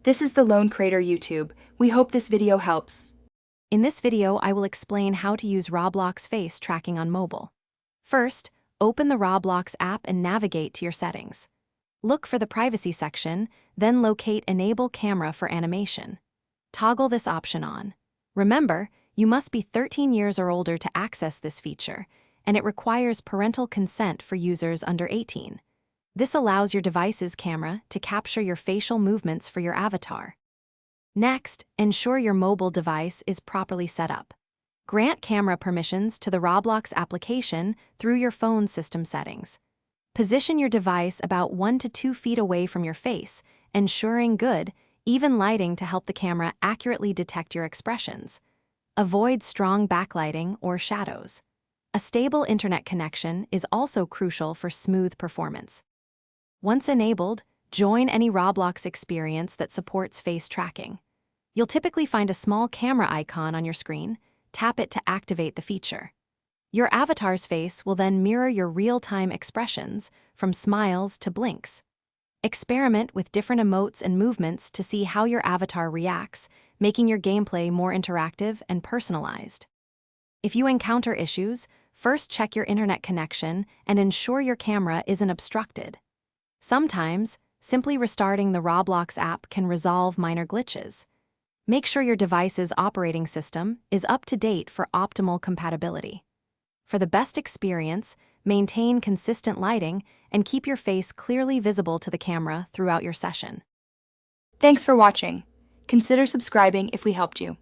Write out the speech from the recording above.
This is the Lone Crater YouTube. We hope this video helps. In this video, I will explain how to use Roblox face tracking on mobile. First, open the Roblox app and navigate to your settings. Look for the privacy section, then locate Enable Camera for animation. Toggle this option on. Remember, you must be 13 years or older to access this feature, and it requires parental consent for users under 18. This allows your device's camera to capture your facial movements for your avatar. Next, ensure your mobile device is properly set up. Grant camera permissions to the Roblox application through your phone's system settings. Position your device about 1 to 2 feet away from your face, ensuring good, even lighting to help the camera accurately detect your expressions. Avoid strong backlighting or shadows. A stable internet connection is also crucial for smooth performance. Once enabled, join any Roblox experience that supports face tracking. You'll typically find a small camera icon on your screen. Tap it to activate the feature. Your avatar's face will then mirror your real-time expressions, from smiles to blinks. Experiment with different emotes and movements to see how your avatar reacts, making your gameplay more interactive and personalized. If you encounter issues, first check your internet connection and ensure your camera isn't obstructed. Sometimes, simply restarting the Roblox app can resolve minor glitches. Make sure your device's operating system is up to date for optimal compatibility. For the best experience, maintain consistent lighting and keep your face clearly visible to the camera throughout your session. Thanks for watching. Consider subscribing if we helped you.